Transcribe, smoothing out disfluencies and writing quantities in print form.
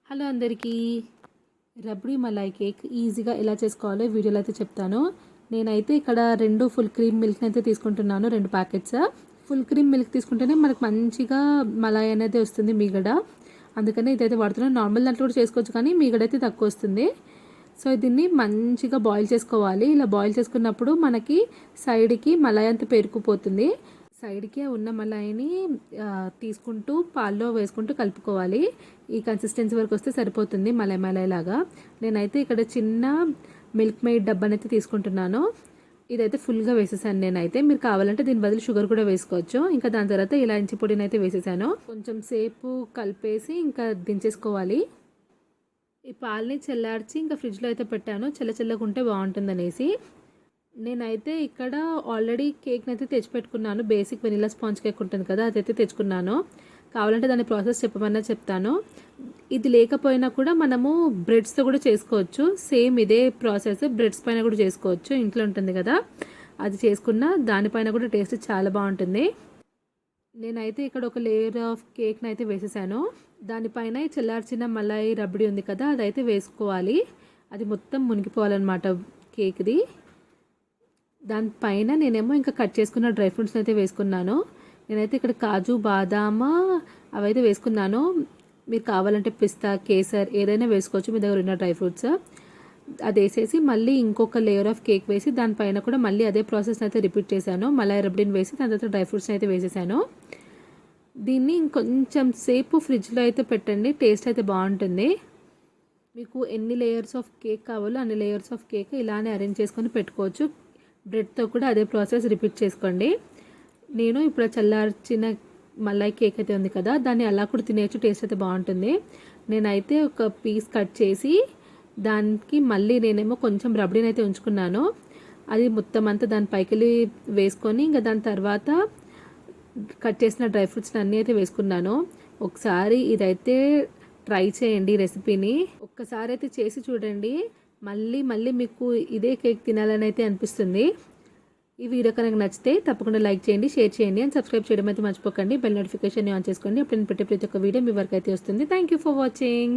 Hello అందరికీ, rabdi Malay cake ఈజీగా ఎలా చేసుకోవాలో వీడియోలో అయితే చెప్తాను. నేనైతే ఇక్కడ 2 ఫుల్ క్రీమ్ మిల్క్ని అయితే తీసుకుంటున్నాను, 2 ప్యాకెట్స్. ఫుల్ క్రీమ్ మిల్క్ తీసుకుంటేనే మనకు మంచిగా మలాయ్ అనేది వస్తుంది, మీగడ. అందుకనే ఇదైతే వాడుతున్నాను. నార్మల్ దాంట్లో కూడా చేసుకోవచ్చు, కానీ మీగడ అయితే తక్కువ వస్తుంది. సో దీన్ని మంచిగా బాయిల్ చేసుకోవాలి. ఇలా బాయిల్ చేసుకున్నప్పుడు మనకి సైడ్కి మలాయ్ అంతా పేరుకుపోతుంది. సైడ్కి ఉన్న మలాయిని తీసుకుంటూ పాల్లో వేసుకుంటూ కలుపుకోవాలి. ఈ కన్సిస్టెన్సీ వరకు వస్తే సరిపోతుంది, మలాయ్ లాగా. నేనైతే ఇక్కడ చిన్న మిల్క్ మేడ్ డబ్బానైతే తీసుకుంటున్నాను. ఇదైతే ఫుల్గా వేసేసాను నేనైతే. మీరు కావాలంటే దీని బదులు షుగర్ కూడా వేసుకోవచ్చు. ఇంకా దాని తర్వాత ఇలాంటి పొడిని అయితే వేసేసాను. కొంచెం సేపు కలిపేసి ఇంకా దించేసుకోవాలి. ఈ పాలని చల్లార్చి ఇంకా ఫ్రిడ్జ్లో అయితే పెట్టాను, చల్లగా ఉంటే బాగుంటుందనేసి. నేనైతే ఇక్కడ ఆల్రెడీ కేక్ని అయితే తెచ్చిపెట్టుకున్నాను. బేసిక్ వెనిలా స్పాంజ్ కేక్ ఉంటుంది కదా, అదైతే తెచ్చుకున్నాను. కావాలంటే దాని ప్రాసెస్ చెప్పమన్నా చెప్తాను. ఇది లేకపోయినా కూడా మనము బ్రెడ్స్తో కూడా చేసుకోవచ్చు. సేమ్ ఇదే ప్రాసెస్ బ్రెడ్స్ పైన కూడా చేసుకోవచ్చు. ఇంట్లో ఉంటుంది కదా, అది చేసుకున్న దానిపైన కూడా టేస్ట్ చాలా బాగుంటుంది. నేనైతే ఇక్కడ ఒక లేయర్ ఆఫ్ కేక్ని అయితే వేసేసాను. దానిపైన చల్లార్చిన మలాయ్ రబ్డీ ఉంది కదా, అదైతే వేసుకోవాలి. అది మొత్తం మునిగిపోవాలన్నమాట కేక్ది. దానిపైన నేనేమో ఇంకా కట్ చేసుకున్న డ్రై ఫ్రూట్స్ని అయితే వేసుకున్నాను. నేనైతే ఇక్కడ కాజు, బాదామ అవైతే వేసుకున్నాను. మీరు కావాలంటే పిస్తా, కేసర్ ఏదైనా వేసుకోవచ్చు, మీ దగ్గర ఉన్న డ్రై ఫ్రూట్స్. అది వేసేసి మళ్ళీ ఇంకొక లేయర్ ఆఫ్ కేక్ వేసి దానిపైన కూడా మళ్ళీ అదే ప్రాసెస్ అయితే రిపీట్ చేశాను. మలాయ్ రబ్డీని వేసి దాని తర్వాత డ్రై ఫ్రూట్స్ని అయితే వేసేసాను. దీన్ని ఇంకొంచెం సేపు ఫ్రిడ్జ్లో అయితే పెట్టండి, టేస్ట్ అయితే బాగుంటుంది. మీకు ఎన్ని లేయర్స్ ఆఫ్ కేక్ కావాలో అన్ని లేయర్స్ ఆఫ్ కేక్ ఇలానే అరేంజ్ చేసుకొని పెట్టుకోవచ్చు. బ్రెడ్తో కూడా అదే ప్రాసెస్ రిపీట్ చేసుకోండి. నేను ఇప్పుడు చల్లార్చిన మలాయ్ కేక్ అయితే ఉంది కదా, దాన్ని అలా కూడా తినేయచ్చు, టేస్ట్ అయితే బాగుంటుంది. నేనైతే ఒక పీస్ కట్ చేసి దానికి మళ్ళీ నేనేమో కొంచెం రబ్డీని అయితే ఉంచుకున్నాను. అది మొత్తం అంతా దాని పైకి వేసుకొని ఇంకా దాని తర్వాత కట్ చేసిన డ్రై ఫ్రూట్స్ని అన్నీ అయితే వేసుకున్నాను. ఒకసారి ఇదైతే ట్రై చేయండి రెసిపీని. ఒక్కసారి అయితే చేసి చూడండి, మళ్ళీ మీకు ఇదే కేక్ తినాలని అయితే అనిపిస్తుంది. ఈ వీడియో కనుక నచ్చితే తప్పకుండా లైక్ చేయండి, షేర్ చేయండి అండ్ సబ్స్క్రైబ్ చేయడం అయితే మర్చిపోకండి. బెల్ నోటిఫికేషన్ ఆన్ చేసుకోండి. అప్పుడు నేను పెట్టే ప్రతి ఒక్క వీడియో మీ వరకు అయితే వస్తుంది. Thank you for watching.